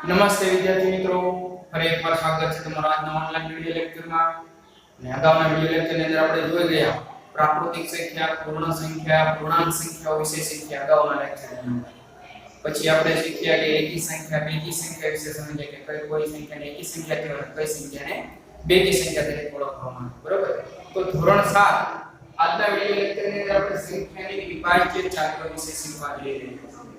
નમસ્તે વિદ્યાર્થી મિત્રો, ફરી એકવાર સ્વાગત છે તમારું આજના ઓનલાઈન વિડિયો લેક્ચરમાં. અને અગાઉના વિડિયો લેક્ચરની અંદર આપણે જોઈ ગયા પ્રાકૃતિક સંખ્યા, પૂર્ણ સંખ્યા, પૂર્ણાંક સંખ્યાઓ વિશે શીખ્યા અગાઉના લેક્ચરની અંદર. પછી આપણે શીખ્યા કે એકી સંખ્યા, બેકી સંખ્યા વિશે સમજ્યા કે કઈ કોઈ સંખ્યાને એકી સંખ્યા કહેવાય, કઈ સંખ્યાને બેકી સંખ્યા તરીકે ઓળખવામાં આવે. બરોબર? તો ધોરણ 7 આજના વિડિયો લેક્ચરની અંદર આપણે સંખ્યાની વિભાજ્ય ચાર્ટ વિશે શીખવા જઈ રહ્યા છીએ.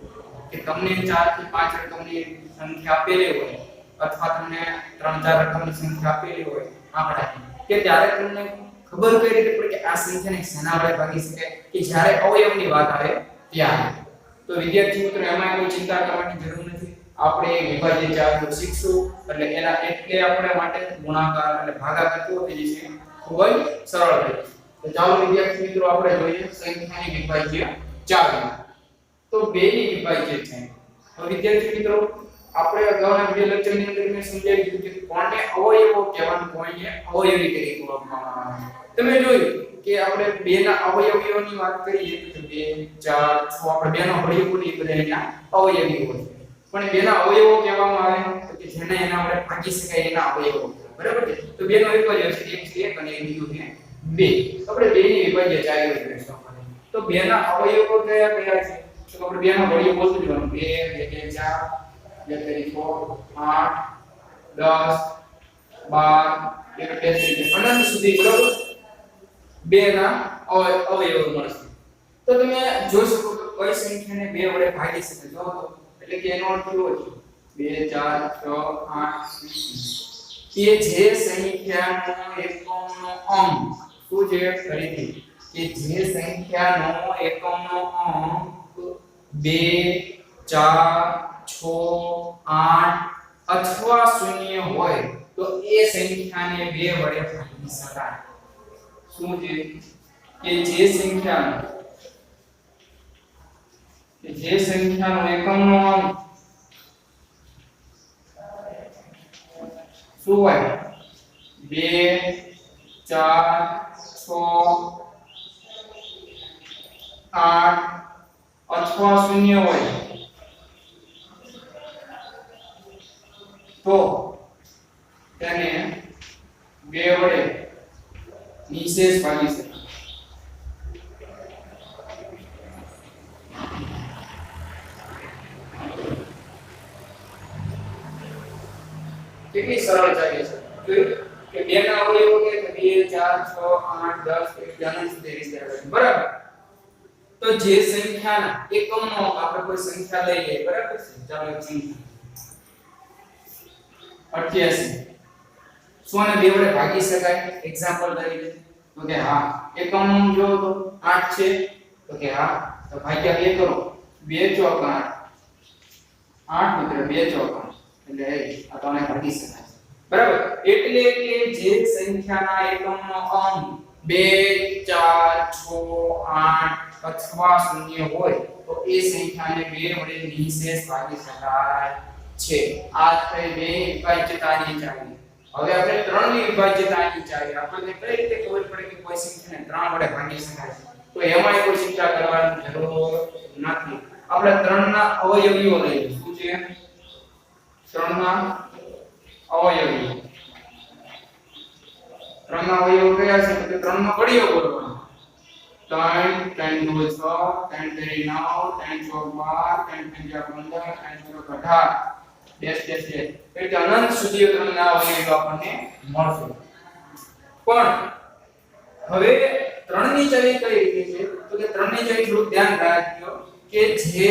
કે તમને 4 થી 5 રકમની સંખ્યા આપેલી હોય અથવા તમને 3-4 રકમની સંખ્યા આપેલી હોય આંકડાની, કે ત્યારે તમને ખબર કઈ રીતે પડે કે આ સંખ્યાને શેના વડે ભાગી શકાય, કે જ્યારે અવયવની વાત આવે ત્યારે. તો વિદ્યાર્થી મિત્રો, એમાં કોઈ ચિંતા કરવાની જરૂર નથી. આપણે વિભાજ્ય ચાર્ટ શીખશું એટલે આપણે માટે ગુણાકાર અને ભાગાકાર કેવો થઈ જશે, ખૂબ જ સરળ થઈ જશે. તો ચાલો વિદ્યાર્થી મિત્રો, આપણે જોઈએ સંખ્યાની વિભાજ્ય ચાર્ટ. તો બેની વિભાજ્ય છે. તો વિદ્યાર્થી મિત્રો, આપણે અગાઉના વિડિયો લેક્ચરની અંદર મેં સમજાવી દીધું કે કોને અવયવો કહેવાનું, કોને અવયવી તરીકે ઓળખવામાં આવે. તમે જોયું કે આપણે બેના અવયવીઓની વાત કરીએ તો 2, 4, 6 આપણે બેનો અવયવો બોલીએ બધા એના અવયવીઓ છે. પણ બેના અવયવો કહેવામાં આવે તો કે જેને એના આપણે ભાગી શકાય એના અવયવો. બરાબર છે? તો બેનો એક જ છે, એક છે 1 અને બીજું છે 2. આપણે બેની વિભાજ્ય ચાર્ટ કરીશું. તો બેના અવયવો કયા કયા છે? તો આપણે બેનો અવયવ બોલતું જવાનું. 2, 2, 4, 2, 4, 8, 10, 12, 1, 2, અનંત સુધી. બરાબર? બેના અવયવો મળશે. તો તમે જોઈ શકો તો કઈ સંખ્યાને 2 વડે ભાગી શકાય. જો તો એટલે કે એનો અર્થ કેવો છે? 2, 4, 6, 8, 20. કે જે સંખ્યાનો એકમનો અંક શું છે? ફરીથી કે જે સંખ્યાનો એકમનો અંક 2, 4, 6, 8 અથવા 0 હોય તો એ સંખ્યાને 2 વડે ભાગી શકાય. શું છે? કે જે સંખ્યાનો એકમનો અંક શું હોય? 2, 4, 6, 8 અથવા 0 હોય તો તેને 2 વડે નિશેષ ભાગી શકાય. કેટલી સરળ ચાલે છે. કે બેના અવયવો કે 2, 4, 6, 8, 10 અનંત સુધી રીતે આવે. બરાબર? તો જે સંખ્યાના એકમનો આપણે કોઈ સંખ્યા લઈએ. બરાબર છે? ચાલો એક સંખ્યા 88 શું ને 2 વડે ભાગી શકાય એક્ઝામ્પલ તરીકે? તો કે હા. એકમનો જો તો 8 છે તો કે હા, તો ભાગ્યા 2 કરો. 2 ચોક 8, 8 મિત્ર 2 ચોક 8 એટલે આ તો આને ભાગી શકાય. બરાબર? એટલે કે જે સંખ્યાના એકમનો અંક 2, 4, 6, 8 અથવા 0 હોય તો એ સંખ્યાને 2 વડે નિશેષ ભાગી શકાય છે. આ થઈ બે વિભાજ્યતાની ચાવી. હવે આપણે 3 ની વિભાજ્યતાની ચાવી. આપણને કઈ રીતે ખબર પડે કે કોઈ સંખ્યાને 3 વડે ભાગી શકાય? તો એમાં કોઈ ચિંતા કરવાની જરૂર નથી. આપણે 3 ના અવયવીઓ લઈએ. શું છે? 3 ના અવયવીઓ. 3 ના અવયવો કયા છે? તો 3 નો ઘડિયો બોલવાનો. 3, 3 2 6, 3 3 9, 3 4 12, 3 5 15, 3 6 18 ડેશ ડેશ ડેશ એટલે અનંત સુધી 3 ના અવયવો આપણને મળશે. પણ હવે 3 ની ચાવી કઈ રીતે છે? તો કે 3 ની ચાવી થોડું ધ્યાન રાખજો કે જે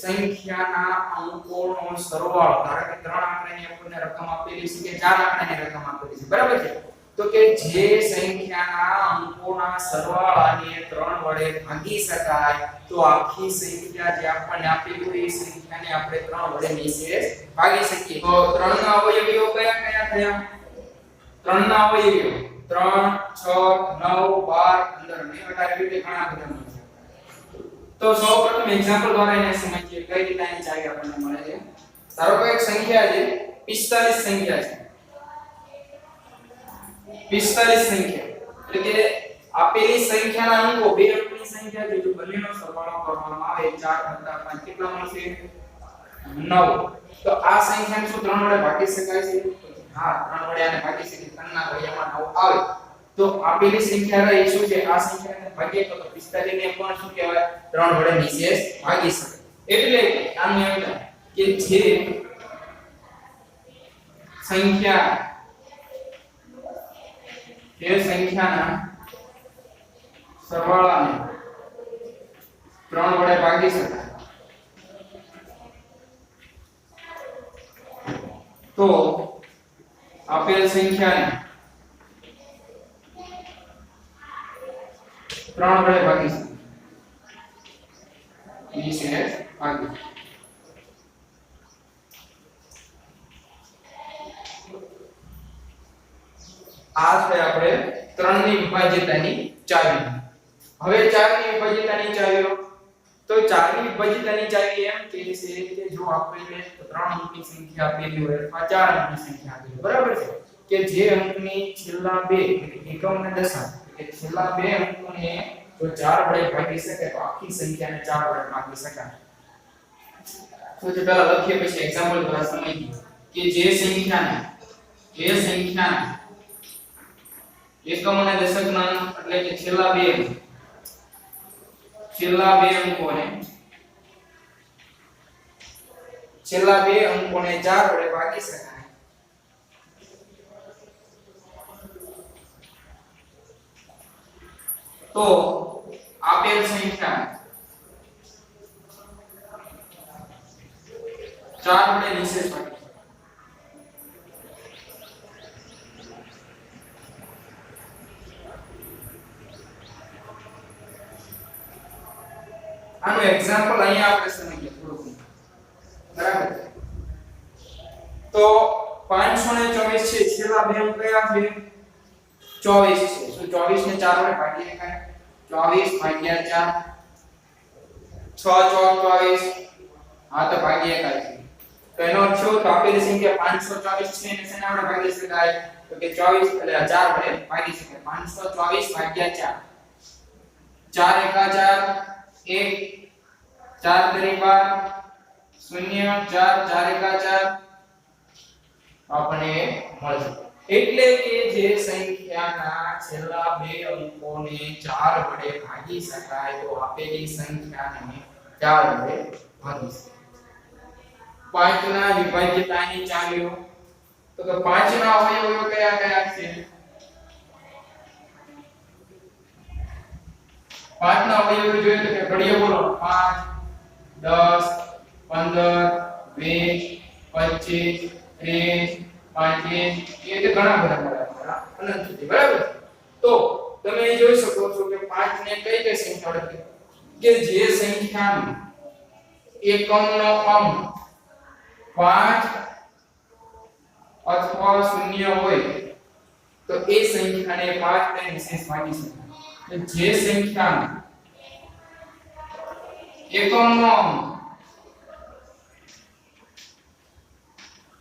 સંખ્યાના અંકોનો સરવાળો, ધારો કે 3 આંકડાની આપણને રકમ આપેલી છે કે 4 આંકડાની રકમ આપેલી છે. બરાબર છે? તો કે જે સંખ્યાના અંકોના સરવાળાને 3 વડે ભાગી શકાય તો આખી સંખ્યા જે આપણને આપેલી હોય એ સંખ્યાને આપણે 3 વડે નિશેષ ભાગી શકીએ. તો 3 ના અવયવીઓ કયા કયા થયા? 3 ના અવયવીઓ 3, 6, 9, 12, 15 અને 18 રીતે ઘણા બધા મળે. તો સૌપ્રથમ એક્ઝામ્પલ દ્વારા એને સમજીએ કઈ રીતે આની ચાવી આપણને મળે છે. ધારો કે એક સંખ્યા છે 45 સંખ્યા છે. 45 સંખ્યા એટલે કે આપેલી સંખ્યાના અંકો બે અંકની સંખ્યા છે, જો બંનેનો સરવાળો કરવામાં આવે 4 + 5 કેટલા મળશે? 9 તો આ સંખ્યાને શું 3 વડે ભાગી શકાય છે હા 3 વડે આને ભાગી શકાય 3 ના ઘડિયામાં 9 આવે તો આપેલી સંખ્યા રહી શું છે આ સંખ્યાને ભાગીએ તો 45 ને પણ શું કહેવાય 3 વડે નિશેષ ભાગી શકાય એટલે આની અંદર કે જે સંખ્યાના સરવાળાને 3 વડે ભાગી શકાય તો આપેલ સંખ્યાને 3 વડે ભાગી શકાય નિશેષ ભાગી આ છે આપણે 3 ની વિભાજ્યતાની ચાવી હવે 4 ની વિભાજ્યતાની ચાવીઓ તો 4 ની વિભાજ્યતાની ચાવી એમ કહે છે કે જો આપણે 3 અંકની સંખ્યા આપેલી હોય અથવા 4 અંકની સંખ્યા આપેલી બરાબર છે કે જે અંકની છેલ્લા બે એકમ અને દશાંશ કે છેલ્લા બે અંકોને જો 4 વડે ભાગી શકે તો આખી સંખ્યાને 4 વડે ભાગી શકાય તો જે પહેલા લખીએ પછી એક્ઝામ્પલ દ્વારા સમજીએ કે જે સંખ્યાને એકમ અને દશકના એટલે કે છેલ્લા બે અંકોને 4 વડે ભાગી શકાય તો આપેલ સંખ્યા 4 વડે નિશેષ ભાગી આનો એક્ઝામ્પલ અહીંયા આપણે સમજીએ થોડું બરાબર તો 524 છે છેલ્લા બે અંક કયા છે 24 છે શું 24 ને 4 વડે ભાગી શકાય 24 ભાગ્યા 4 6 ચોક 24 હા તો ભાગી શકાય તો એનો અર્થ શું તો આપેલી સંખ્યા 524 છે એને શેના વડે ભાગી શકાય તો કે 24 એટલે 4 વડે ભાગી શકાય 524 ભાગ્યા 4 4 એકા 4 1 4 તરી 12 0 4 4 એકા 4 આપણે મળશે એટલે કે જે સંખ્યાના છેલ્લા બે અંકોને 4 વડે ભાગી શકાય તો આપેલી સંખ્યાને 4 વડે ભાગી શકાય 5 ના વિભાજ્યતાની ચાવીઓ તો કે 5 ના અવયવો કયા કયા છે 5 ના અવયવો જોઈએ તો કે ઘડિયો બોલો 5 10 15 20 25 30 35 એ તો ઘણા બધા અનંત સુધી બરાબર તો તમે જોઈ શકો છો કે 5 ને કઈ કઈ સંખ્યા વડે કે જે સંખ્યાનો એકમનો અંક 5 અથવા 0 હોય તો એ સંખ્યાને 5 વડે નિશેષ ભાગી શકાય જે સંખ્યાનો એકમનો અંક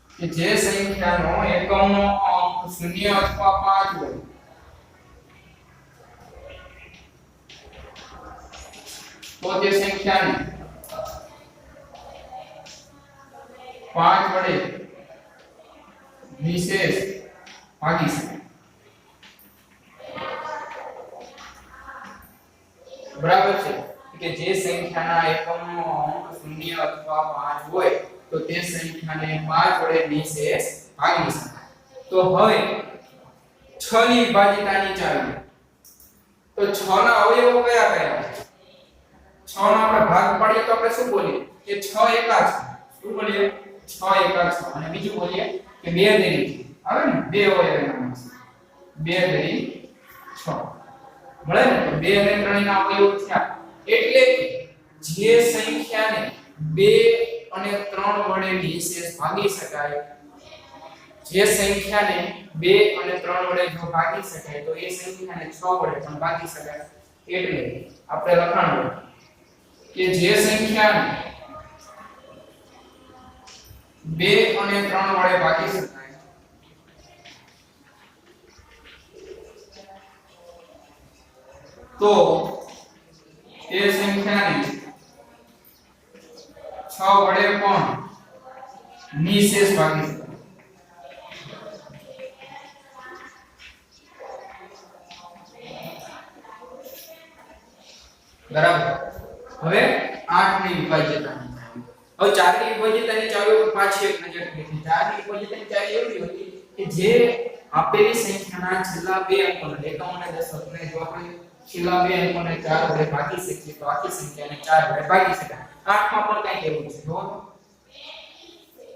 કે જે સંખ્યાનો એકમનો અંક 0 અથવા 5 હોય તો તે સંખ્યાને 5 વડે નિશેષ ભાગી શકાય બરાબર છે કે જે સંખ્યાના એકમનો અંક 0 અથવા 5 હોય તો તે સંખ્યાને 5 વડે નિશેષ ભાગી શકાય તો હવે 6 ની વિભાજ્યતાની ચાવી તો 6 ના અવયવો કયા કયા છે 6 નો આપણે ભાગ પાડીએ તો આપણે શું બોલીએ કે 6 એકા 6 શું બોલીએ 6 એકા 6 અને બીજું બોલીએ કે 2 તેરી આવે ને 2 અવયવ એના 2 તેરી 6 મળે ને તો 2 અને 3 ના અવયવો થયા એટલે જે સંખ્યાને 2 અને 3 વડે નિશેષ ભાગી શકાય જે સંખ્યાને 2 અને 3 વડે જો ભાગી શકાય તો એ સંખ્યાને 6 વડે પણ ભાગી શકાય એટલે આપણે લખાણ કે જે સંખ્યાને 2 અને 3 વડે ભાગી શકાય તો એ સંખ્યાને 6 વડે પણ નિશેષ ભાગી શકાય. બરાબર. હવે 8 ની વિભાજ્યતા. હવે 4 ની વિભાજ્યતાની ચાવીઓ પર પાછી એક નજર કરીએ. 4 ની વિભાજ્યતાની ચાવી એવી હતી કે જે આપેલી સંખ્યાના છેલ્લા બે અંકોને 51 અને 10 ને જો આપણે છેલ્લા બે અંકોને 4 વડે ભાગી શકીએ તો આખી સંખ્યાને 4 વડે ભાગી શકાય. 8 માં પણ કંઈક એવું છે જો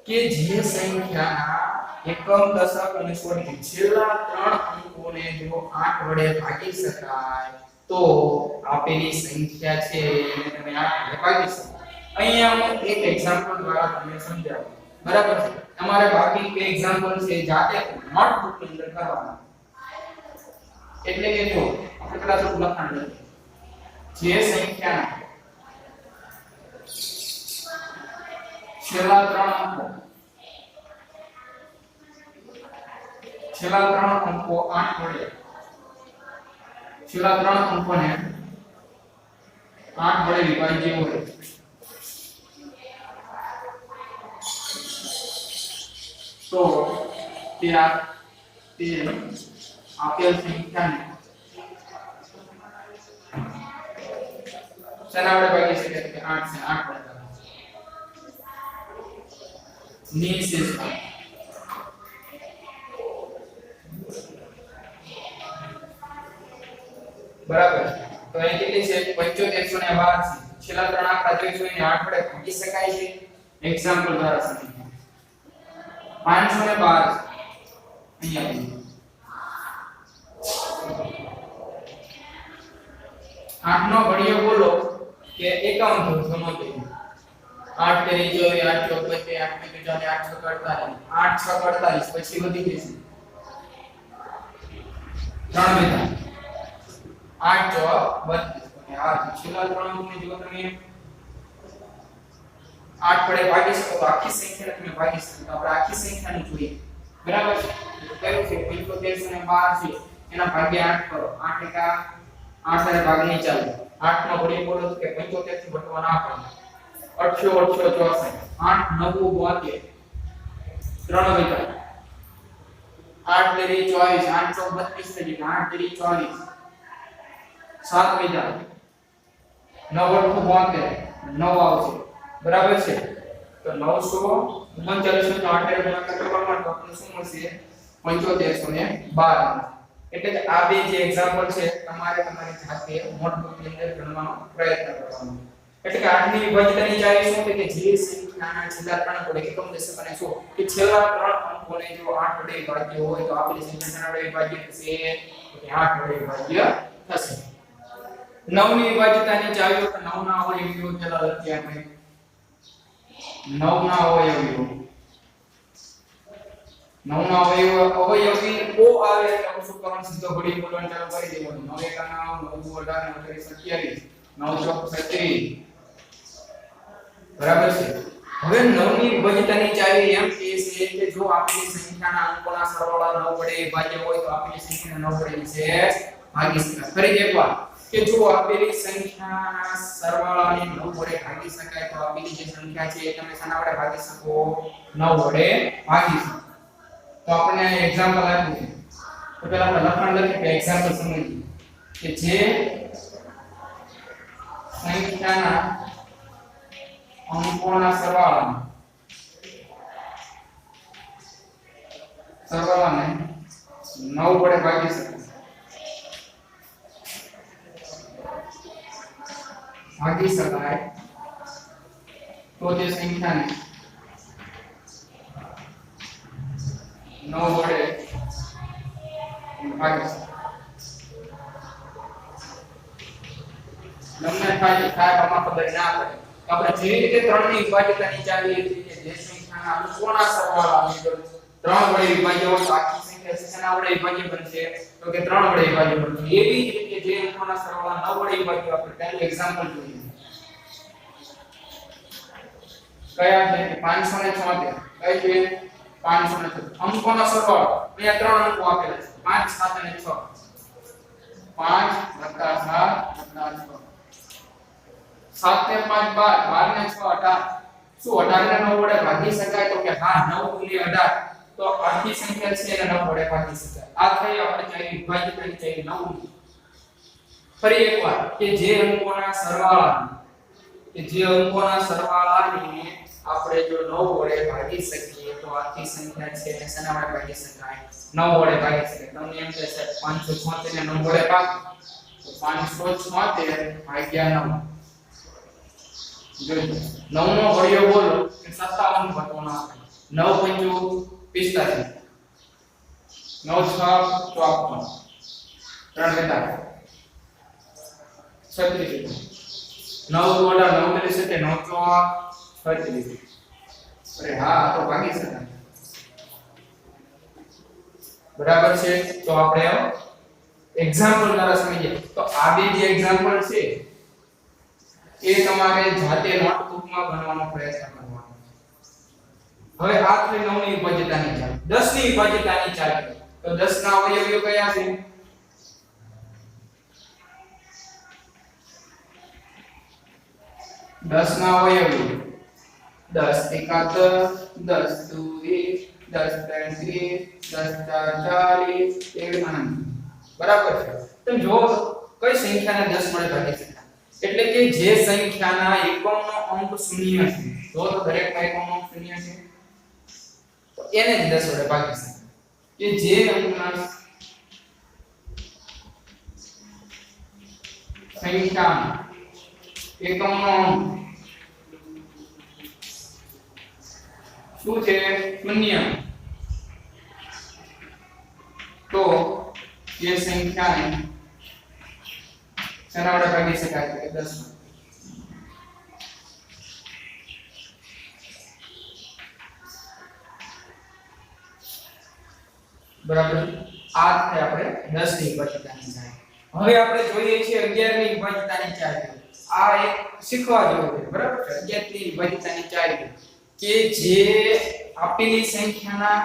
કે જે સંખ્યાના એકમ દશક અને છોડથી છેલ્લા 3 અંકોને જો 8 વડે ભાગી શકાય તો આપેલી સંખ્યા છે એને તમે 8 વડે ભાગી શકો. અહીંયા હું એક એક્ઝામ્પલ દ્વારા તમને સમજાવું. બરાબર છે. તમારે બાકી બે એક્ઝામ્પલ છે જાતે નોટબુક ની અંદર કરવાના. એટલે કે જો આપણે પેલા થોડું લખાણ લખીએ. જે સંખ્યાના છેલ્લા 3 અંકો 8 વડે છેલ્લા 3 અંકોને 8 વડે વિભાજ્ય હોય તો તે આપેલ સંખ્યાને શેના વડે ભાગી શકાય કે 8 છે 8 વડે નિશેષ ભાગ. બરાબર. તો અહીં કેટલી છે 7512 છે. છેલ્લા 3 આંકડા જોઈશું એને 8 વડે ભાગી શકાય છે. એક્ઝામ્પલ દ્વારા સમજીએ. 512 અહીંયા 8 નો ઘડિયો બોલો કે 51 ધોરણો છે. 8 તેરી 24 8 ચોક 25 8 8 6 48 પછી વધી જશે 3 બેટા 8 ચોક 32 આ છેલ્લા 3 અંકને જો તમે 8 વડે ભાગી શકો તો આખી સંખ્યાને તમે ભાગી શકો. તો આપણે આખી સંખ્યાને જોઈએ. બરાબર છે. કયું છે 7512 છે એના ભાગ્યા 8 કરો. 8 એકા 8 સાથે ભાગ નહીં ચાલે. 8 નો ઘડિયો બોલો કે 75 થી ઘટવા ના પડે. 8 8 64 8 9 72 3 બેટા 8 તેરી 24 8 ચોક 32 થઈ ગઈ 8 તેરી 40 7 બેટા 9 8 72 9 આવશે. બરાબર છે. તો 939 નો 8 વડે ગુણાકાર કરવામાં તો આપણને શું મળશે 7512. એટલે કે આ બે જે એક્ઝામ્પલ છે તમારે તમારી જાતે નોટબુક ની અંદર ગણવાનો પ્રયત્ન કરવાનો. એટલે કે 8 ની વિભાજ્યતાની ચાવી શું છે કે જે સંખ્યાના છેલ્લા 3 અંકો એકમ દશક અને શું કે છેલ્લા 3 અંકોને જો 8 વડે ભાગ્ય હોય તો આપેલી સંખ્યા વડે ભાગ્ય થશે તો 8 વડે ભાગ્ય થશે. 9 ની વિભાજ્યતાની ચાવીઓ તો 9 ના અવયવીઓ પેલા લખીએ આપણે. 9 ના અવયવીઓ 9 ના અવયવી ઓ આવે એટલે શું કરવાનું સીધો ઘડી બોલવાનું ચાલુ કરી દેવાનું. 9 એકા 9 9 18 9 27 બરાબર છે. હવે 9 ની વિભાજ્યતાની ચાવી એમ કહે છે કે જો આપેલી સંખ્યાના અંકોના સરવાળા 9 વડે ભાગ્ય હોય તો આપેલી સંખ્યાને 9 વડે વિશેષ ભાગી શકાય. ફરી એકવાર કે જો આપેલી સંખ્યાના સરવાળાને 9 વડે ભાગી શકાય તો આપેલી જે સંખ્યા છે એ તમે શાના વડે ભાગી શકો 9 વડે ભાગી શકો. તો આપણે એક્ઝામ્પલ આપ્યું છે. તો પહેલા આપણે લખાણ લખીએ કે એક્ઝામ્પલ સમજીએ કે જે સંખ્યાના અંકોના સરવાળાને 9 વડે ભાગી શકાય તો તે સંખ્યાને 9 વડે ભાગી શકાય. તમને થાય આમાં ખબર ના પડે. આપણે જે રીતે 3 ની વિભાજ્યતાની ચાવી હતી કે જે સંખ્યાના અંકોના સરવાળાને 3 વડે વિભાજ્ય હોય તો આખી સંખ્યા શેના વડે વિભાજ્ય બનશે તો કે 3 વડે વિભાજ્ય બનશે. એવી જ રીતે જે અંકોના સરવાળા 9 વડે વિભાજ્ય આપણે તેનું એક્ઝામ્પલ જોઈએ. કયા છે 576 કઈ છે 576 અંકોનો સરવાળો અહીંયા 3 અંકો આપેલા છે 5 7 અને 6 5 7 7 ને 5 12 12 ને 6 18 શું 18 ને 9 વડે ભાગી શકાય? તો કે હા, 9 ગુણ્યા 18 તો આખી સંખ્યા છે એને 9 વડે ભાગી શકાય. આ થઈ આપણે ચાલી વિભાજિત કરી ચાલી 9. ફરી એકવાર કે જે અંકોના સરવાળાને આપણે જો 9 વડે ભાગી શકીએ તો આખી સંખ્યા છે એને શેના વડે ભાગી શકાય? 9 વડે ભાગી શકાય. તમને એમ કહે છે 576 ને 9 વડે ભાગ તો 576 ભાગ્યા 9. જોઈએ 9 નો ઘડિયો બોલો કે 57 બતવાનો આપણે 9 પંચુ 45 9 6 54 3 બેટા 36 9 ગોળા 9 કરી શકે 9 ચોક 36. અરે હા તો ભાગી શકાય. બરાબર છે. તો આપણે એક્ઝામ્પલ દ્વારા સમજીએ તો આ બે જે એક્ઝામ્પલ છે એ તમારે જાતે નોટબુકમાં બનાવવાનો પ્રયત્ન કરવાનો. હવે આ થઈ 9 ની વિભાજ્યતાની ચાલ. 10 ની વિભાજ્યતાની ચાલ. તો 10 ના અવયવીઓ કયા છે? 10 ના અવયવીઓ 10 એકા 10 10 2 10 3 10 4 40 1 બરાબર છે. તો જો કઈ સંખ્યાને 10 વડે ભાગી શકાય એટલે કે જે સંખ્યાના એકમનો અંક શૂન્ય છે. જો તો દરેક એકમનો અંક શૂન્ય છે તો એને જ 10 વડે ભાગી શકાય. કે જે અંકના સંખ્યાના એકમનો અંક શું છે? શૂન્ય. તો ये संख्याएं શેના વડે ભાગી શકાય? કે 10 વડે. બરાબર. આ છે આપણે 10 ની વિભાજ્યતાની ચાલ. હવે આપણે જોઈએ છીએ 11 ની વિભાજ્યતાની ચાલ. આ એક શીખવા જેવું છે. બરાબર છે. 11 ની વિભાજ્યતાની ચાલ કે જે આપેલી સંખ્યાના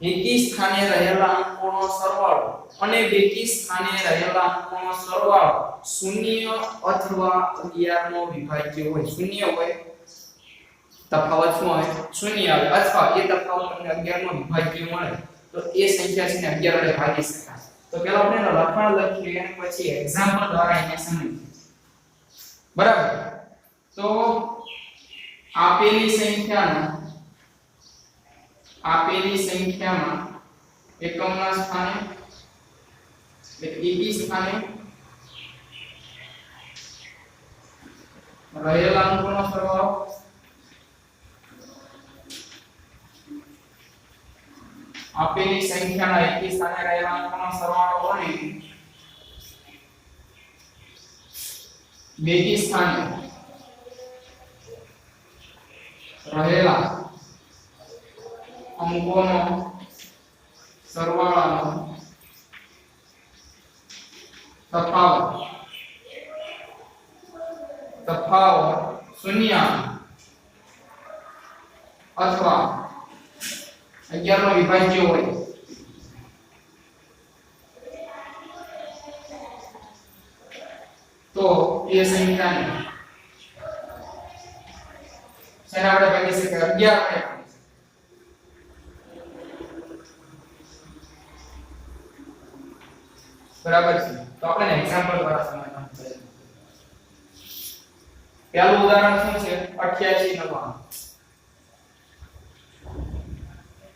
એકી સ્થાને રહેલા અંકોનો સરવાળો અને બેકી સ્થાને રહેલા અંકોનો સરવાળો શૂન્ય અથવા 11 નો વિભાજ્ય હોય. શૂન્ય હોય તફાવત શું હોય? શૂન્ય આવે અથવા એ તફાવત તમને 11 નો વિભાજ્ય મળે તો એ સંખ્યા છે ને 11 વડે ભાગી શકાય. તો પહેલા આપણે એનો લખાણ લખીએ અને પછી એક્ઝામ્પલ દ્વારા એને સમજીએ. બરાબર. તો આપેલી સંખ્યામાં એકમના સ્થાને એકી સ્થાને રહેલા અંકોનો સરવાળો આપેલી સંખ્યાના એકી સ્થાને રહેલા અંકોનો સરવાળો અને બેકી સ્થાને રહેલા અંકોનો સરવાળાનો તફાવત શૂન્ય અથવા 11 નો વિભાજ્ય હોય તો એ સંખ્યાને શેના વડે ભાગી શકાય? 11 વડે. બરાબર છે. તો આપણે એક્ઝામ્પલ દ્વારા સમજવાનું છે. પહેલું ઉદાહરણ શું છે? 88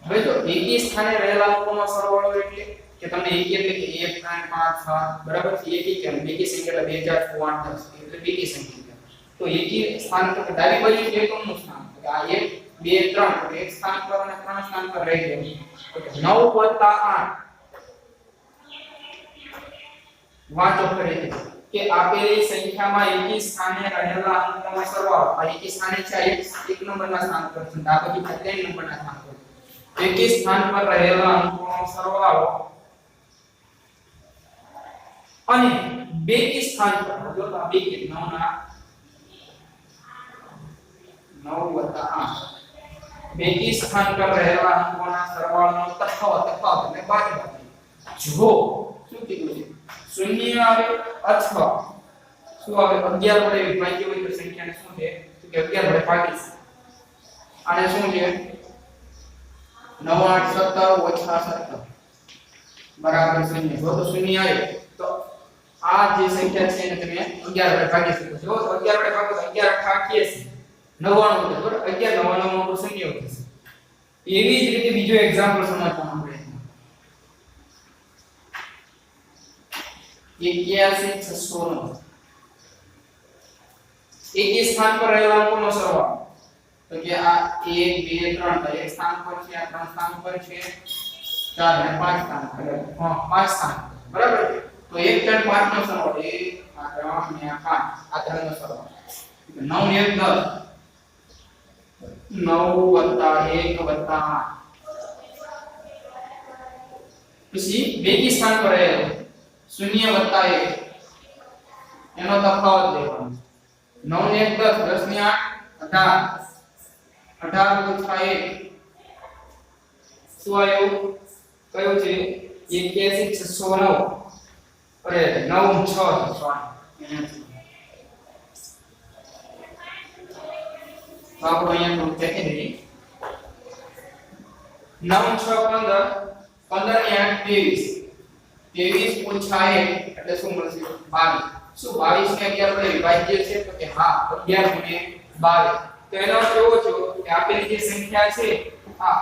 હવે તો એકી સ્થાને રહેલા અંકોનો સરવાળો એટલે કે તમને એકી એટલે કે 1 3 5 7 બરાબર છે. એકી કેમ? બેકી સંખ્યા એટલે 2 4 6 8 10 એટલે બેકી સંખ્યા. તો એકી સ્થાન પર ડાબી બાજુ એકમનું સ્થાન આ 1 2 3 તો એક સ્થાન પર અને 3 સ્થાન પર રહી ગયું. તો 9 + 8 વાંચો ફરીથી કે આપેલી સંખ્યામાં એકી સ્થાને રહેલા અંકોનો સરવાળો આ એકી સ્થાને છે. એક નંબરના સ્થાન પર છે. આ બાજુ 3 નંબરના સ્થાન પર એકી સ્થાન પર રહેલા અંકોનો સરવાળો અને બેકી સ્થાન પર જો તો બેકી 9 + 8 બેકી સ્થાન પર રહેલા અંકોના સરવાળાનો તફાવત એટલે બાદબાકી. જો શું કીધું છે? શૂન્ય આવે અથવા શું આવે? 11 વડે વિભાજ્ય હોય તો સંખ્યાને શું છે? કે 11 વડે ભાગીશું. આને શું છે 9 8 17 ઓછા 17 બરાબર 0. જો તો 0 આવે તો આ જે સંખ્યા છે એને તમે 11 વડે ભાગી શકો છો. જો 11 વડે ભાગો તો 11 8 80 99 બરાબર 11 99 નો 0 થશે. એવી જ રીતે બીજો એક્ઝામ્પલ સમજવાનો પ્રયત્ન 81609 એકી સ્થાન પર રહેલા અંકોનો સરવાળો. તો કે આ 1 2 3 તો એક સ્થાન પર છે, આ 3 સ્થાન પર છે, 4 અને 5 સ્થાન પર. હા 5 સ્થાન બરાબર. તો 1 3 5 નો સરવાળો 1 આ 3 અને આ 5 આ ત્રણનો સરવાળો 9 ને 1 10 9 + 1 + 8. પછી બેકી સ્થાન પર રહેલો 0 + 1 એનો તફાવત લેવાનો. 9 ને 1 10 10 ને 8 18 ઓછા 1 શું આવ્યું કયું છે 81609 અરે 9 6 આપણો અહીંયા થોડું ચેકી દઈએ 9 6 15 15 ને 8 23 23 ઓછા 1 એટલે શું મળશે 22. શું 22 ને 11 વડે વિભાજ્ય છે તો કે હા 11 ગુણ્યા 22. તો એનો અર્થ એવો છે કે આપેલી જે સંખ્યા છે આ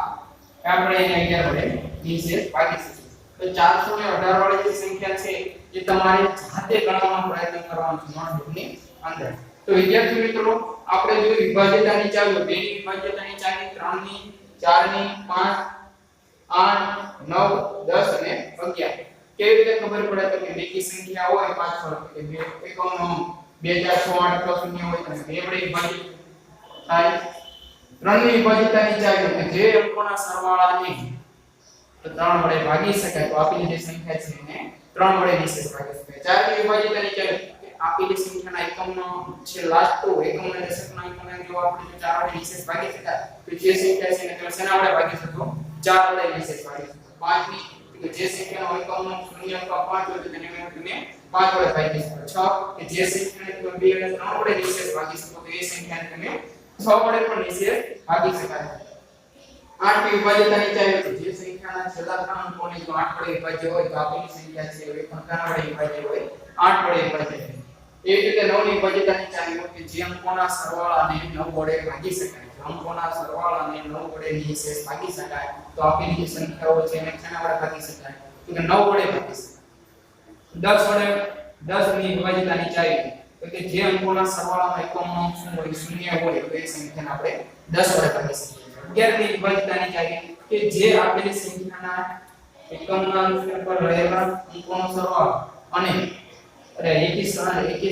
આપણે એને 11 વડે નિશેષ ભાગી શકીએ. તો 418 વાળી જે સંખ્યા છે એ તમારે જાતે ગણવાનો પ્રયત્ન કરવાનો છે નોટબુકની અંદર. તો વિદ્યાર્થી મિત્રો આપણે જો વિભાજ્યતાની ચાવીઓ 2 ની વિભાજ્યતાની ચાવી 3 ની 4 ની 5 8 9 10 અને 11 કેવી રીતે ખબર પડે તો કે બેકી સંખ્યા હોય પાછળ કે બે એકમનો 2108 તો 0 હોય તો 2 વડે વિભાજિત થાય. 3 ની વિભાજ્યતાની ચાવીઓ કે જે અંકોના સરવાળાને તો 3 વડે ભાગી શકાય તો આપેલી જે સંખ્યા છે એને 3 વડે નિશેષ ભાગી શકાય. 4 ની વિભાજ્યતાની ચાવી આપેલી સંખ્યાના એકમનો છે લાસ્ટ તો એકમના દશકના એકમના જો આપણે 4 વડે નિશેષ ભાગી શકાય તો જે સંખ્યા છે એને તમે શેના વડે ભાગી શકો 4 વડે નિશેષ ભાગી શકો. 5 ની કે જે સંખ્યાનો એકમનો 0 અથવા 5 હોય તો તેને તમે 5 વડે ભાગી શકો. 6 કે જે સંખ્યાને તમે 2 અને 3 વડે નિશેષ ભાગી શકો તો એ સંખ્યાને તમે 6 વડે પણ નિશેષ ભાગી શકાય. 8 ની વિભાજ્યતાની ચાવી તો જે સંખ્યાના છેલ્લા 3 અંકોને જો 8 વડે વિભાજ્ય હોય તો આપેલી સંખ્યા છે એ પણ 3 વડે વિભાજ્ય હોય 8 વડે વિભાજ્ય. એ રીતે 9 ની વિભાજ્યતાની ચાવી કે જે અંકોના સરવાળાને 9 વડે ભાગી શકાય. અંકોના સરવાળાને 9 વડે નિશેષ ભાગી શકાય તો આપેલી જે સંખ્યાઓ છે એને શેના વડે ભાગી શકાય તો કે 9 વડે ભાગી શકાય. 10 ની વિભાજ્યતાની ચાવી તો કે જે અંકોના સરવાળામાં એકમનો શું હોય 0 હોય તો એ સંખ્યાને આપણે 10 વડે ભાગી શકીએ. 11 ની વિભાજ્યતાની ચાવી કે જે આપેલી સંખ્યાના એકમના પર રહેલા અંકોનો સરવાળો અને એકી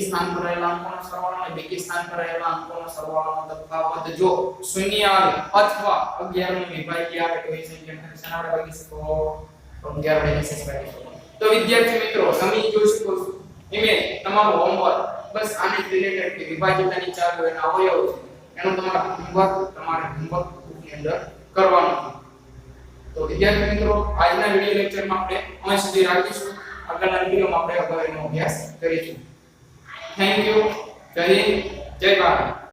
સ્થાન પર રહેલા અંકોનો સરવાળો અને બેકી સ્થાન પર રહેલા અંકોનો સરવાળોનો તફાવત જો 0 આવે અથવા 11 નું વિભાજ્ય આવે તો એ સંખ્યાને શેના વડે ભાગી શકો તો 11 વડે નિશેષ ભાગી શકો. તો વિદ્યાર્થી મિત્રો તમે જોઈ શકો છો એમે તમારું હોમવર્ક બસ આને રિલેટેડ કે વિભાજ્યતાની ચાવીઓ એના અવયવ છે એનો તમારા હોમવર્ક ની અંદર કરવાનું છે. તો વિદ્યાર્થી મિત્રો આજના વિડિયો લેક્ચરમાં આપણે અહીં સુધી રાખીશું. આગળના વિડિયોમાં આપણે અગાઉનો અભ્યાસ કરીશું. Thank you. જય હિન્દ, જય ભારત.